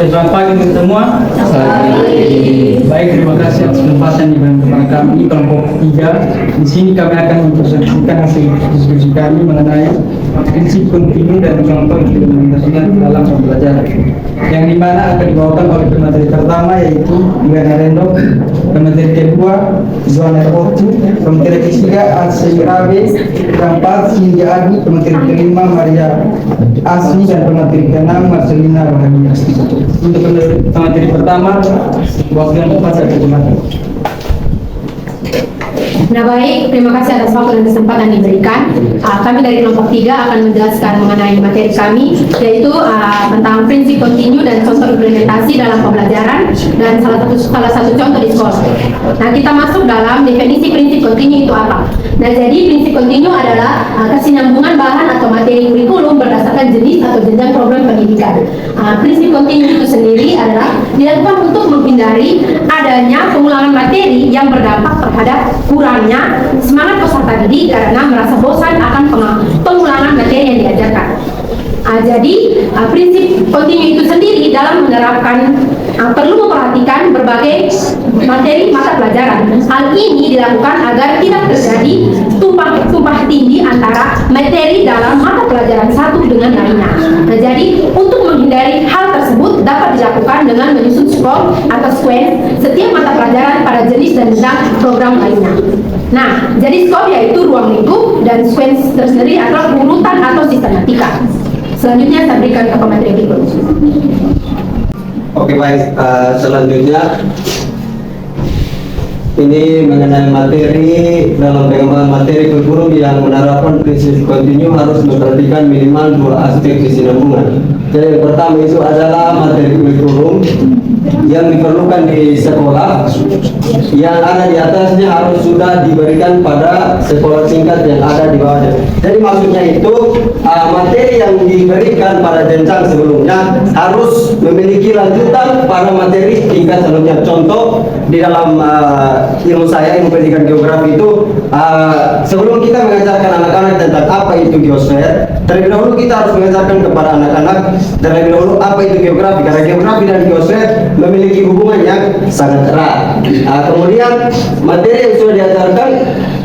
Oke, selamat pagi untuk semua. Baik, terima kasih atas kesempatan diberikan kepada kami kelompok 3. Di sini kami akan mempresentasikan hasil diskusi kami mengenai prinsip kontinu dan contoh implementasinya dalam pembelajaran. Yang dimana akan dibawakan oleh pemateri pertama yaitu Diana Rendok, pemateri kedua Joana Otu, pemateri ketiga Asri Rabe, keempat Sinja Adi, pemateri kelima Maria Asmi, dan pemateri keenam Marcelina Rohania. Untuk pemateri pertama, waktu yang tepat saya persilakan. Nah baik, terima kasih atas waktu dan kesempatan diberikan. Kami dari kelompok 3 akan menjelaskan mengenai materi kami, yaitu tentang prinsip kontinu dan contoh implementasi dalam pembelajaran dan salah satu contoh di sekolah. Nah kita masuk dalam definisi prinsip kontinu itu apa. Nah jadi prinsip kontinu adalah kesinambungan bahan atau materi kurikulum berdasarkan jenis atau jenjang program pendidikan. Prinsip kontinu itu sendiri adalah dilakukan untuk menghindari adanya pengulangan materi yang berdampak terhadap kurangnya semangat peserta didik karena merasa bosan akan pengulangan materi yang diajarkan. Jadi prinsip kontinu itu sendiri dalam menerapkan perlu memperhatikan berbagai materi mata pelajaran. Hal ini dilakukan agar tidak terjadi tumpang tindih antara materi dalam mata pelajaran satu dengan lainnya. Nah, jadi untuk menghindari hal tersebut dapat dilakukan dengan menyusun skor atau sequence setiap mata pelajaran pada jenis dan jenjang program lainnya. Nah, jadi skor yaitu ruang lingkup dan sequence tersendiri adalah urutan atau sistematika. Selanjutnya saya berikan ke pemateri berikut. Oke baik, selanjutnya ini mengenai materi dalam pengembangan materi kurikulum yang menerapkan prinsip kontinu harus memperhatikan minimal 2 aspek kesinambungan. Jadi yang pertama itu adalah materi kurikulum yang diperlukan di sekolah yang ada di atasnya harus sudah diberikan pada sekolah tingkat yang ada di bawahnya. Jadi maksudnya itu materi yang diberikan pada jenjang sebelumnya harus memiliki lanjutan pada materi tingkat sebelumnya. Contoh di dalam ilmu saya, ilmu pendidikan geografi itu sebelum kita mengajarkan anak-anak tentang apa itu geosfer, terlebih dahulu kita harus mengajarkan kepada anak-anak terlebih dahulu apa itu geografi, karena geografi dan geosfer memiliki hubungan yang sangat erat. Kemudian materi yang sudah diajarkan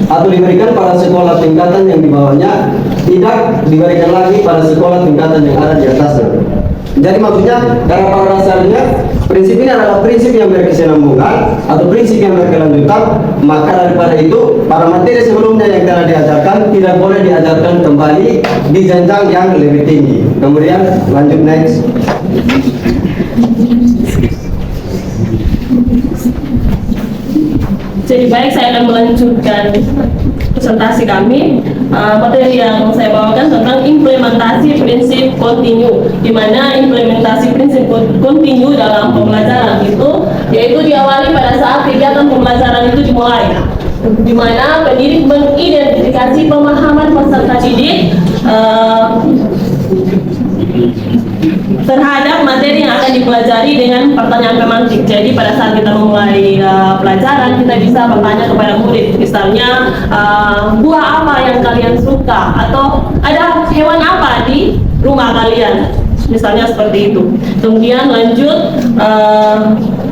atau diberikan pada sekolah tingkatan yang di bawahnya tidak diberikan lagi pada sekolah tingkatan yang ada di atasnya. Jadi maksudnya karena pada dasarnya prinsip ini adalah prinsip yang berkesinambungan atau prinsip yang berkelanjutan, maka daripada itu para materi sebelumnya yang telah diajarkan tidak boleh diajarkan kembali di jenjang yang lebih tinggi. Kemudian lanjut next. Jadi baik, saya akan melanjutkan presentasi kami. Materi yang saya bawakan tentang implementasi prinsip kontinu, di mana implementasi prinsip kontinu dalam pembelajaran itu yaitu diawali pada saat kegiatan pembelajaran itu dimulai, di mana pendidik mengidentifikasi pemahaman peserta didik terhadap materi yang akan dipelajari dengan pertanyaan pemantik. Jadi pada saat kita memulai pelajaran, kita bisa bertanya kepada murid, misalnya buah apa yang kalian suka, atau ada hewan apa di rumah kalian, misalnya seperti itu. Kemudian lanjut,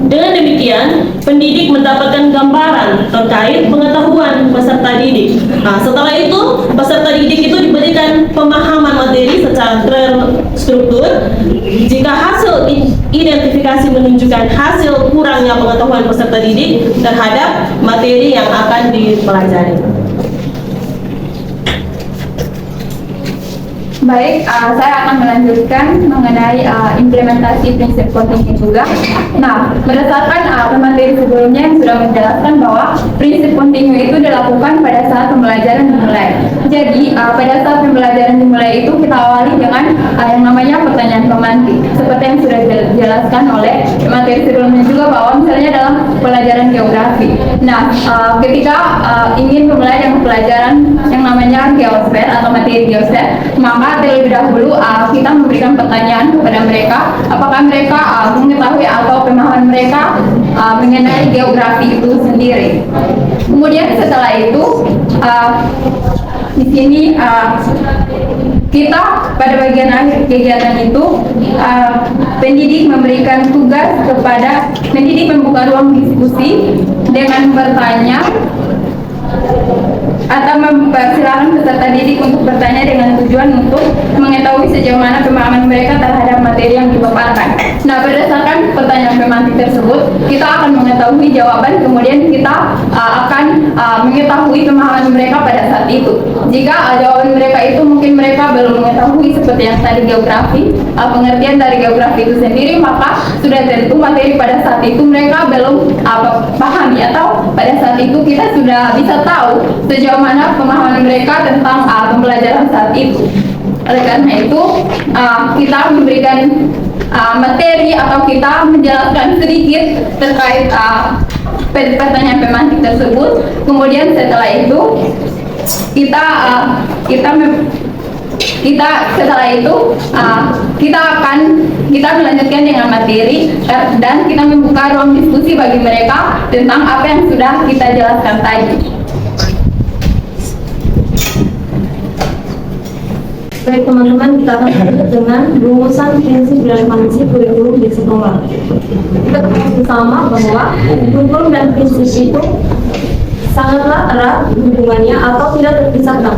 dengan demikian pendidik mendapatkan gambaran terkait pengetahuan peserta didik. Nah, setelah itu peserta didik itu diberikan pemahaman materi secara terstruktur. Jika hasil identifikasi menunjukkan hasil kurangnya pengetahuan peserta didik terhadap materi yang akan dipelajari. Baik, saya akan melanjutkan mengenai implementasi prinsip kontinu juga. Nah, berdasarkan pemateri sebelumnya yang sudah menjelaskan bahwa prinsip kontinu itu dilakukan pada saat pembelajaran dimulai. Jadi, pada saat pembelajaran dimulai itu kita awali dengan yang namanya pertanyaan pemantik. Seperti yang sudah dijelaskan oleh materi sebelumnya juga bahwa misalnya dalam pelajaran geografi. Nah, ketika ingin memulai dengan pelajaran yang namanya geosfer atau materi geosfer, maka terlebih dahulu kita memberikan pertanyaan kepada mereka, apakah mereka mengetahui atau pemahaman mereka mengenai geografi itu sendiri. Kemudian setelah itu di sini kita pada bagian akhir kegiatan itu pendidik memberikan tugas kepada pendidik, membuka ruang diskusi dengan bertanya atau mempersilahkan peserta didik untuk bertanya dengan tujuan untuk mengetahui sejauh mana pemahaman mereka terhadap materi yang dipaparkan. Nah, berdasarkan pertanyaan pemantik tersebut, kita akan mengetahui jawaban, kemudian kita akan mengetahui pemahaman mereka pada saat itu. Jika jawaban mereka itu mungkin mereka belum mengetahui seperti yang tadi geografi, pengertian dari geografi itu sendiri, maka sudah tentu materi pada saat itu mereka belum pahami, atau pada saat itu kita sudah bisa tahu sejauh mana pemahaman mereka tentang pembelajaran saat itu. Oleh karena itu, kita memberikan materi atau kita menjelaskan sedikit terkait pertanyaan pemantik tersebut. Kemudian setelah itu kita melanjutkan dengan materi dan kita membuka ruang diskusi bagi mereka tentang apa yang sudah kita jelaskan tadi. Baik teman-teman, kita akan lanjut dengan rumusan prinsip relevansi kurikulum di sekolah. Kita ketahui bersama bahwa kurikulum dan prinsip itu sangatlah erat hubungannya atau tidak terpisahkan.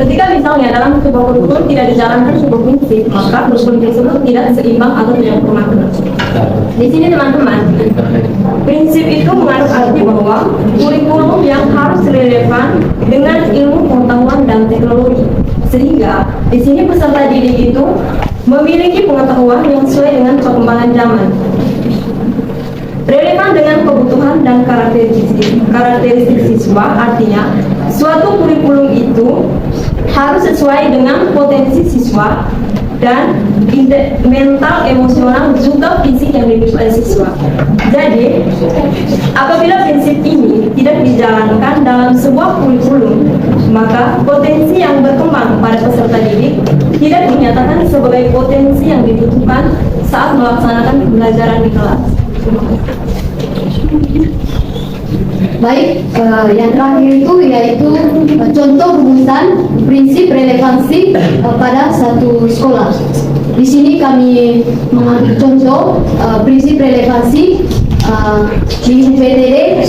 Ketika misalnya dalam sebuah kurikulum tidak dijalankan sebuah prinsip, maka kurikulum tersebut tidak seimbang atau tidak bermakna. Di sini teman-teman, prinsip itu mengandung arti bahwa kurikulum yang harus relevan dengan ilmu pengetahuan dan teknologi. Sehingga di sini peserta didik itu memiliki pengetahuan yang sesuai dengan perkembangan zaman, relevan dengan kebutuhan dan karakteristik siswa. Artinya suatu kurikulum itu harus sesuai dengan potensi siswa dan mental, emosional, juga fisik yang dimiliki oleh siswa. Jadi, apabila prinsip ini tidak dijalankan dalam sebuah kurikulum, maka potensi yang berkembang pada peserta didik tidak dinyatakan sebagai potensi yang dibutuhkan saat melaksanakan pembelajaran di kelas. Baik, yang terakhir itu yaitu contoh rumusan prinsip relevansi pada satu sekolah. Di sini kami mengambil contoh prinsip relevansi di PTD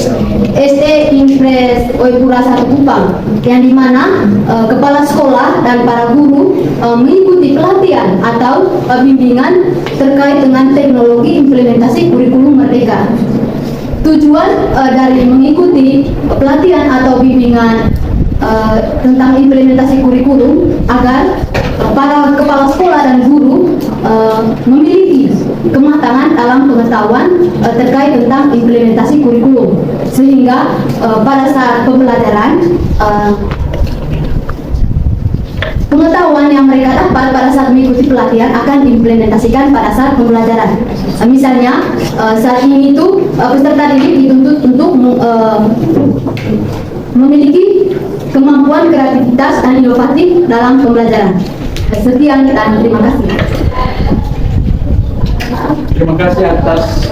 SD Impres Oipura 1 Kupang, yang dimana kepala sekolah dan para guru mengikuti pelatihan atau bimbingan terkait dengan teknologi implementasi kurikulum Merdeka. Tujuan dari mengikuti pelatihan atau bimbingan tentang implementasi kurikulum agar para kepala sekolah dan guru memiliki kematangan dalam pengetahuan terkait tentang implementasi kurikulum, sehingga pada saat pembelajaran pengetahuan yang mereka dapat pada saat mengikuti pelatihan akan diimplementasikan pada saat pembelajaran. Misalnya saat ini itu peserta didik dituntut untuk memiliki kemampuan kreativitas dan inovatif dalam pembelajaran. Sekian dan terima kasih. Terima kasih atas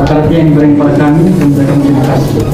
perhatian yang diberikan kepada kami dan terima kasih.